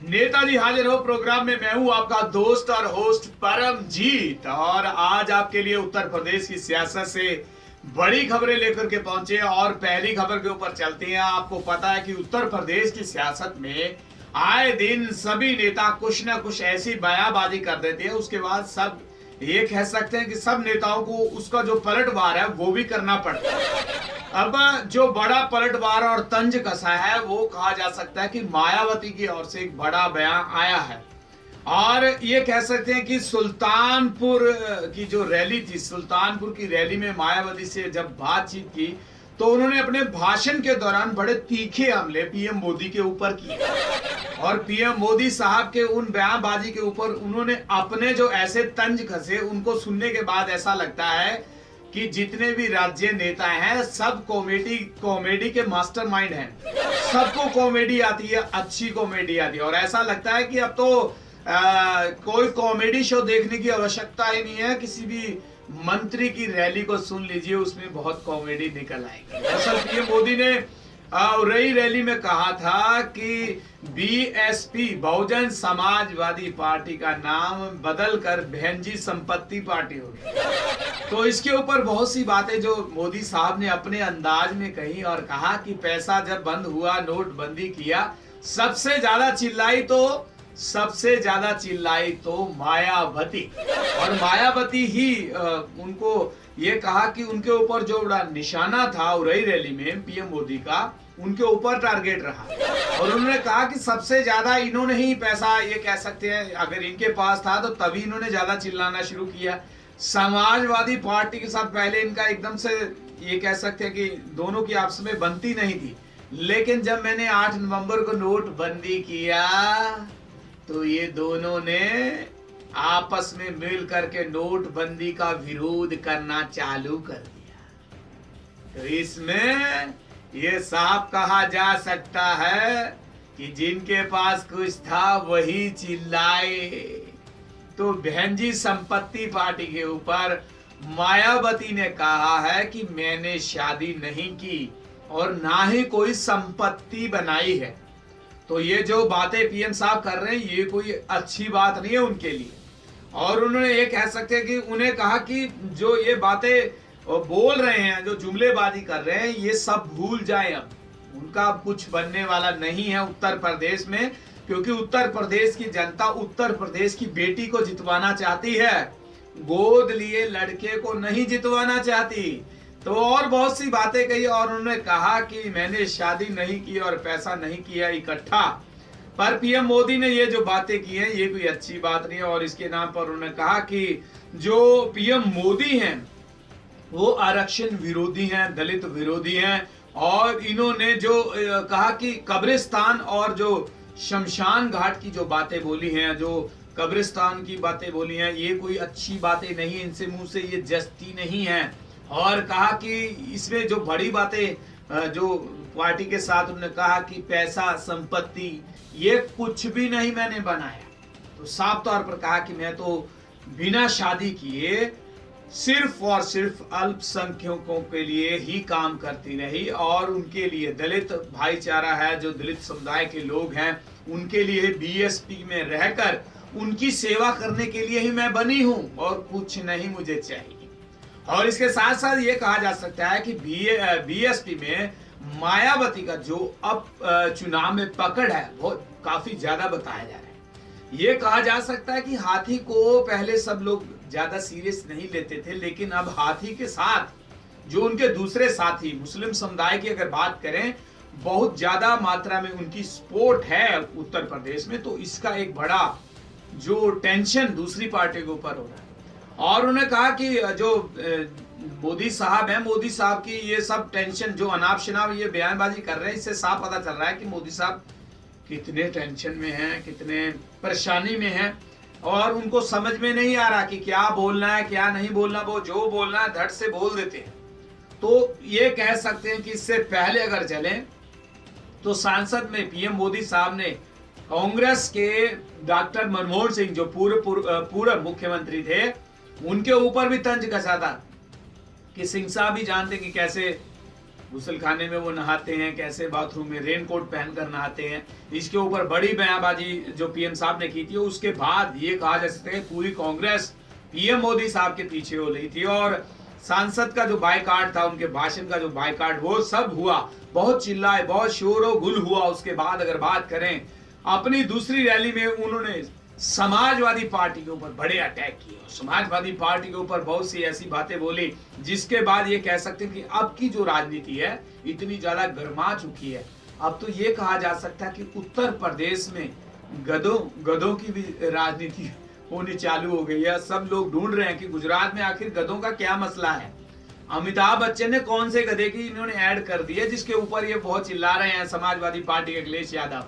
नेताजी हाजिर हो प्रोग्राम में। मैं हूं आपका दोस्त और होस्ट परमजीत, और आज आपके लिए उत्तर प्रदेश की सियासत से बड़ी खबरें लेकर के पहुंचे। और पहली खबर के ऊपर चलते हैं। आपको पता है कि उत्तर प्रदेश की सियासत में आए दिन सभी नेता कुछ ना कुछ ऐसी बयानबाजी कर देते हैं, उसके बाद सब ये कह सकते हैं कि सब नेताओं को उसका जो पलटवार है वो भी करना पड़ता है। अब जो बड़ा पलटवार और तंज कसा है वो कहा जा सकता है कि मायावती की ओर से एक बड़ा बयान आया है। और ये कह सकते हैं कि सुल्तानपुर की जो रैली थी, सुल्तानपुर की रैली में मायावती से जब बातचीत की तो उन्होंने अपने भाषण के दौरान बड़े तीखे हमले पीएम मोदी के ऊपर किए। और पीएम मोदी साहब के उन बयानबाजी के ऊपर उन्होंने अपने जो ऐसे तंज कसे, उनको सुनने के बाद ऐसा लगता है कि जितने भी राज्य नेता हैं सब कॉमेडी के मास्टरमाइंड हैं। सबको कॉमेडी आती है, अच्छी कॉमेडी आती है, और ऐसा लगता है कि अब तो कोई कॉमेडी शो देखने की आवश्यकता ही नहीं है। किसी भी मंत्री की रैली को सुन लीजिए, उसमें बहुत कॉमेडी निकल आएगी। दरअसल पीएम मोदी ने उरई रैली में कहा था कि बीएसपी बहुजन समाजवादी पार्टी का नाम बदलकर भेंजी संपत्ति पार्टी हो गई। तो इसके ऊपर बहुत सी बातें जो मोदी साहब ने अपने अंदाज में कही और कहा कि पैसा जब बंद हुआ, नोटबंदी किया, सबसे ज्यादा चिल्लाई तो मायावती। और मायावती ही उनको ये कहा कि उनके ऊपर जो बड़ा निशाना था उरई रैली में पीएम मोदी का, उनके ऊपर टारगेट रहा। और उन्होंने कहा कि सबसे ज्यादा इन्होंने ही पैसा, ये कह सकते हैं अगर इनके पास था तो तभी इन्होंने ज्यादा चिल्लाना शुरू किया। समाजवादी पार्टी के साथ पहले इनका एकदम से ये कह सकते हैं कि दोनों की आपस में बनती नहीं थी, लेकिन जब मैंने 8 नवंबर को नोटबंदी किया तो ये दोनों ने आपस में मिल करके नोटबंदी का विरोध करना चालू कर दिया। तो इसमें ये साफ कहा जा सकता है कि जिनके पास कुछ था वही चिल्लाए। तो भेंजी संपत्ति पार्टी के ऊपर मायावती ने कहा है कि मैंने शादी नहीं की और ना ही कोई संपत्ति बनाई है। तो ये जो बातें पीएम साहब कर रहे हैं ये कोई अच्छी बात नहीं है उनके लिए। और उन्होंने ये कह सकते हैं कि उन्हें कहा कि जो ये बातें बोल रहे हैं, जो जुमलेबाजी कर रहे हैं, ये सब भूल जाएं। अब उनका कुछ बनने वाला नहीं है उत्तर प्रदेश में, क्योंकि उत्तर प्रदेश की जनता उत्तर प्रदेश की बेटी को जितवाना चाहती है, गोद लिए लड़के को नहीं जितवाना चाहती। तो और बहुत सी बातें कही और उन्होंने कहा कि मैंने शादी नहीं की और पैसा नहीं किया इकट्ठा। पर पीएम मोदी ने ये जो बातें की हैं ये कोई अच्छी बात नहीं है। और इसके नाम पर उन्होंने कहा कि जो पीएम मोदी हैं वो आरक्षण विरोधी हैं, दलित विरोधी हैं। और इन्होंने जो कहा कि कब्रिस्तान और जो शमशान घाट की जो बातें बोली हैं, जो कब्रिस्तान की बातें बोली हैं, ये कोई अच्छी बातें नहीं, इनसे मुंह से ये जस्ती नहीं है। और कहा कि इसमें जो बड़ी बातें जो पार्टी के साथ उन्होंने कहा कि पैसा संपत्ति ये कुछ भी नहीं मैंने बनाया। तो साफ तौर पर कहा कि मैं तो बिना शादी किए सिर्फ और सिर्फ अल्पसंख्यकों के लिए ही काम करती रही, और उनके लिए दलित भाईचारा है, जो दलित समुदाय के लोग हैं, उनके लिए बीएसपी में रहकर उनकी सेवा करने के लिए ही मैं बनी हूं और कुछ नहीं मुझे चाहिए। और इसके साथ साथ ये कहा जा सकता है कि बीएसपी में मायावती का जो अब चुनाव में पकड़ है वो काफी ज्यादा बताया जा रहा है। ये कहा जा सकता है कि हाथी को पहले सब लोग ज्यादा सीरियस नहीं लेते थे, लेकिन अब हाथी के साथ जो उनके दूसरे साथी मुस्लिम समुदाय की अगर बात करें, बहुत ज्यादा मात्रा में उनकी सपोर्ट है उत्तर प्रदेश में। तो इसका एक बड़ा जो टेंशन दूसरी पार्टी के ऊपर हो रहा है। और उन्होंने कहा कि जो मोदी साहब हैं, मोदी साहब की ये सब टेंशन जो अनाप शनाप ये बयानबाजी कर रहे हैं, इससे साफ पता चल रहा है कि मोदी साहब कितने टेंशन में हैं, कितने परेशानी में हैं, और उनको समझ में नहीं आ रहा कि क्या बोलना है क्या नहीं बोलना। वो जो बोलना है धड़ से बोल देते हैं। तो ये कह सकते हैं कि इससे पहले अगर चलें तो संसद में पीएम मोदी साहब ने कांग्रेस के डॉक्टर मनमोहन सिंह जो पूर्व मुख्यमंत्री थे, उनके ऊपर भी तंज कसा था कि सिंह साहब भी जानते कि कैसे गुसलखाने में वो नहाते हैं, कैसे बाथरूम में रेनकोट पहनकर नहाते हैं, इसके ऊपर बड़ी बयानबाजी जो पीएम साहब ने की थी। उसके बाद ये कहा जा सकता है पूरी कांग्रेस पीएम मोदी साहब के पीछे हो रही थी और सांसद का जो बायकाट था, उनके भाषण का जो बायकाट, वो सब हुआ, बहुत चिल्लाए, बहुत शोर गुल हुआ। उसके बाद अगर बात करें, अपनी दूसरी रैली में उन्होंने समाजवादी पार्टी के ऊपर बड़े अटैक किए, समाजवादी पार्टी के ऊपर बहुत सी ऐसी बातें बोली जिसके बाद ये कह सकते हैं कि अब की जो राजनीति है इतनी ज्यादा चुकी है। अब तो ये कहा जा सकता है कि उत्तर प्रदेश में गधों की भी राजनीति होनी चालू हो गई है। सब लोग ढूंढ रहे हैं कि गुजरात में आखिर गधों का क्या मसला है। अमिताभ बच्चन ने कौन से गधे की इन्होंने ऐड कर दी है जिसके ऊपर ये बहुत चिल्ला रहे हैं समाजवादी पार्टी के अखिलेश यादव।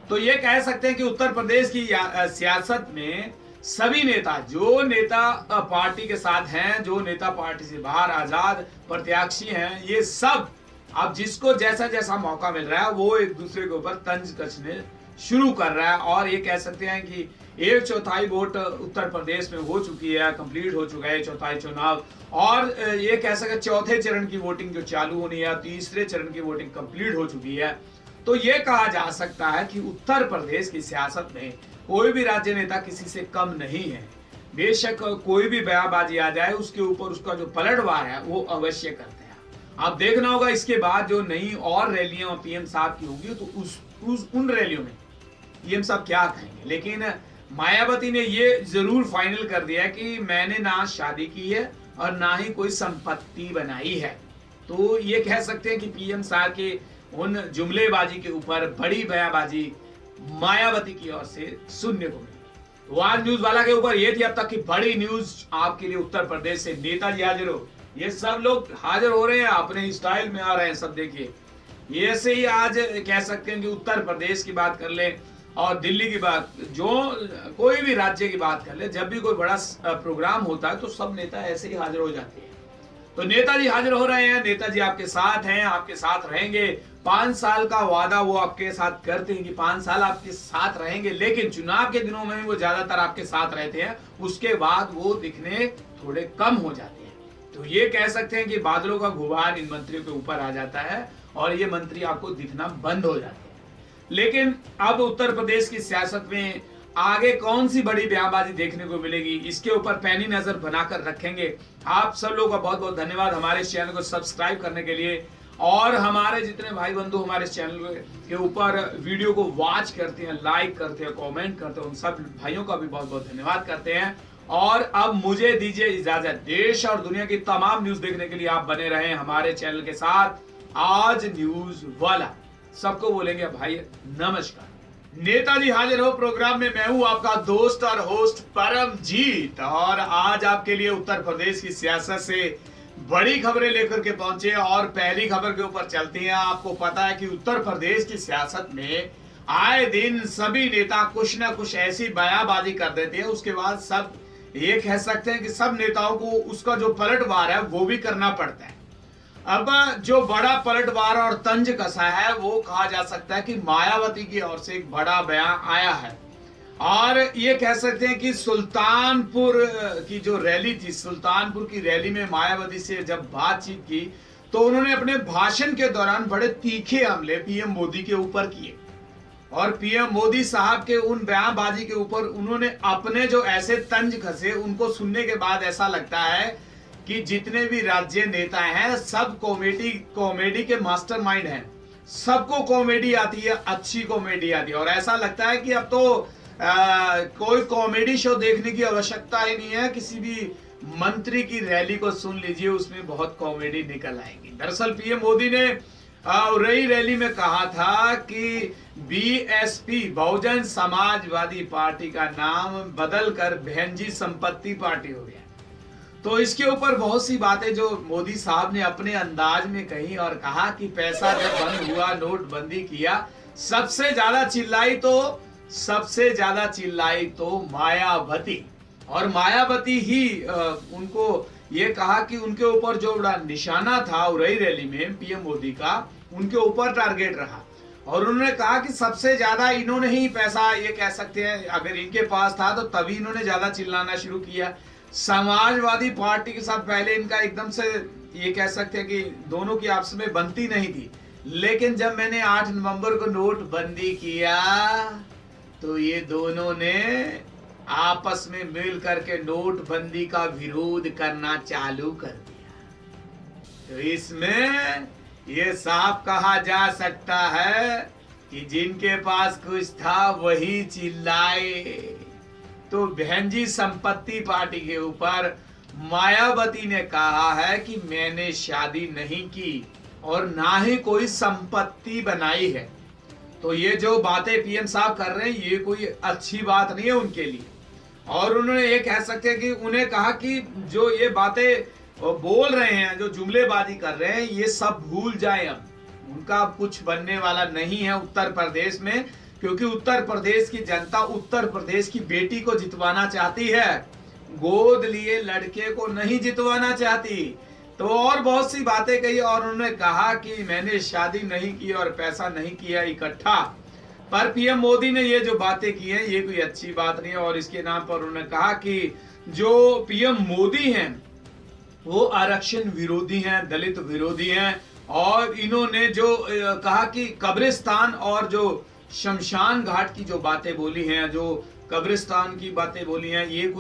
तो ये कह सकते हैं कि उत्तर प्रदेश की सियासत में सभी नेता, जो नेता पार्टी के साथ हैं, जो नेता पार्टी से बाहर आजाद प्रत्याशी हैं, ये सब अब जिसको जैसा जैसा मौका मिल रहा है वो एक दूसरे के ऊपर तंज कसने शुरू कर रहा है। और ये कह सकते हैं कि 1/4 वोट उत्तर प्रदेश में हो चुकी है, कंप्लीट हो चुका है 1/4 चुनाव। और ये कह सकते हैं चौथे चरण की वोटिंग जो चालू होनी है, तीसरे चरण की वोटिंग कंप्लीट हो चुकी है। तो ये कहा जा सकता है कि उत्तर प्रदेश की सियासत में कोई भी राज्य नेता किसी से कम नहीं है। बेशक कोई भी बयानबाजी आ जाए, उसके ऊपर उसका जो पलटवार है वो अवश्य करते हैं। अब देखना होगा इसके बाद जो नई और रैलियां पीएम साहब की होगी तो उन रैलियों में पीएम साहब क्या कहेंगे। लेकिन मायावती ने ये जरूर फाइनल कर दिया है कि मैंने ना शादी की है और ना ही कोई संपत्ति बनाई है। तो ये कह सकते हैं कि पीएम साहब के उन जुमलेबाजी के ऊपर बड़ी बयानबाजी मायावती की ओर से सुनने को मिली। तो आज न्यूज वाला के ऊपर ये थी अब तक की बड़ी न्यूज आपके लिए। उत्तर प्रदेश से नेताजी हाजिर हो, ये सब लोग हाजिर हो रहे हैं, अपने स्टाइल में आ रहे हैं सब। देखिए ये ऐसे ही आज कह सकते हैं कि उत्तर प्रदेश की बात कर ले और दिल्ली की बात, जो कोई भी राज्य की बात कर ले, जब भी कोई बड़ा प्रोग्राम होता है तो सब नेता ऐसे ही हाजिर हो जाते हैं। तो नेताजी हाजिर हो रहे हैं, नेताजी आपके साथ हैं, आपके साथ रहेंगे। 5 साल का वादा वो आपके साथ करते हैं कि 5 साल आपके साथ रहेंगे, लेकिन चुनाव के दिनों में वो ज्यादातर आपके साथ रहते हैं, उसके बाद वो दिखने थोड़े कम हो जाते हैं। तो ये कह सकते हैं कि बादलों का गुबार इन मंत्रियों के ऊपर आ जाता है और ये मंत्री आपको दिखना बंद हो जाते हैं। लेकिन अब उत्तर प्रदेश की सियासत में आगे कौन सी बड़ी बयानबाजी देखने को मिलेगी, इसके ऊपर पैनी नजर बनाकर रखेंगे। आप सब लोगों का बहुत बहुत धन्यवाद हमारे इस चैनल को सब्सक्राइब करने के लिए, और हमारे जितने भाई बंधु हमारे इस चैनल के ऊपर वीडियो को वॉच करते हैं, लाइक करते हैं, कमेंट करते हैं, उन सब भाइयों का भी बहुत बहुत धन्यवाद करते हैं। और अब मुझे दीजिए इजाजत। देश और दुनिया की तमाम न्यूज देखने के लिए आप बने रहें हमारे चैनल के साथ। आज न्यूज वाला सबको बोलेंगे भाई नमस्कार। नेताजी हाजिर हो प्रोग्राम में मैं हूं आपका दोस्त और होस्ट परमजीत, और आज आपके लिए उत्तर प्रदेश की सियासत से बड़ी खबरें लेकर के पहुंचे। और पहली खबर के ऊपर चलती हैं। आपको पता है कि उत्तर प्रदेश की सियासत में आए दिन सभी नेता कुछ ना कुछ ऐसी बयानबाजी कर देते हैं, उसके बाद सब ये कह सकते हैं कि सब नेताओं को उसका जो पलटवार है वो भी करना पड़ता है। अब जो बड़ा पलटवार और तंज कसा है वो कहा जा सकता है कि मायावती की ओर से एक बड़ा बयान आया है। और ये कह सकते हैं कि सुल्तानपुर की जो रैली थी, सुल्तानपुर की रैली में मायावती से जब बातचीत की तो उन्होंने अपने भाषण के दौरान बड़े तीखे हमले पीएम मोदी के ऊपर किए। और पीएम मोदी साहब के उन बयानबाजी के ऊपर उन्होंने अपने जो ऐसे तंज कसे, उनको सुनने के बाद ऐसा लगता है कि जितने भी राज्य नेता हैं सब कॉमेडी के मास्टरमाइंड हैं। सबको कॉमेडी आती है, अच्छी कॉमेडी आती है, और ऐसा लगता है कि अब तो कोई कॉमेडी शो देखने की आवश्यकता ही नहीं है। किसी भी मंत्री की रैली को सुन लीजिए, उसमें बहुत कॉमेडी निकल आएगी। दरअसल पीएम मोदी ने उरई रैली में कहा था कि बीएसपी बहुजन समाजवादी पार्टी का नाम बदलकर बहनजी संपत्ति पार्टी हो गया। तो इसके ऊपर बहुत सी बातें जो मोदी साहब ने अपने अंदाज में कही और कहा कि पैसा जब बंद हुआ, नोटबंदी किया, सबसे ज्यादा चिल्लाई तो मायावती। और मायावती ही उनको ये कहा कि उनके ऊपर जो बड़ा निशाना था उरई रैली में पीएम मोदी का, उनके ऊपर टारगेट रहा। और उन्होंने कहा कि सबसे ज्यादा इन्होंने ही पैसा, ये कह सकते हैं अगर इनके पास था तो तभी इन्होंने ज्यादा चिल्लाना शुरू किया। समाजवादी पार्टी के साथ पहले इनका एकदम से ये कह सकते हैं कि दोनों की आपस में बनती नहीं थी। लेकिन जब मैंने 8 नवंबर को नोटबंदी किया तो ये दोनों ने आपस में मिल करके नोटबंदी का विरोध करना चालू कर दिया। तो इसमें ये साफ कहा जा सकता है कि जिनके पास कुछ था वही चिल्लाए। तो बहन जी संपत्ति पार्टी के ऊपर मायावती ने कहा है कि मैंने शादी नहीं की और ना ही कोई संपत्ति बनाई है। तो ये जो बातें पीएम साहब कर रहे हैं ये कोई अच्छी बात नहीं है उनके लिए। और उन्होंने ये कह सकते हैं कि उन्हें कहा कि जो ये बातें बोल रहे हैं, जो जुमलेबाजी कर रहे हैं, ये सब भूल जाएं। अब उनका कुछ बनने वाला नहीं है उत्तर प्रदेश में, क्योंकि उत्तर प्रदेश की जनता उत्तर प्रदेश की बेटी को जितवाना चाहती है, गोद लिए लड़के को नहीं जितवाना चाहती। तो और बहुत सी बातें कही और उन्होंने कहा कि मैंने शादी नहीं की और पैसा नहीं किया इकट्ठा। पर पीएम मोदी ने ये जो बातें की हैं ये कोई अच्छी बात नहीं है। और इसके नाम पर उन्होंने कहा कि जो पीएम मोदी हैं वो आरक्षण विरोधी हैं, दलित विरोधी हैं। और इन्होंने जो कहा कि कब्रिस्तान और जो शमशान घाट की जो बातें बोली हैं, जो कब्रिस्तान की बातें बोली हैं, ये कोई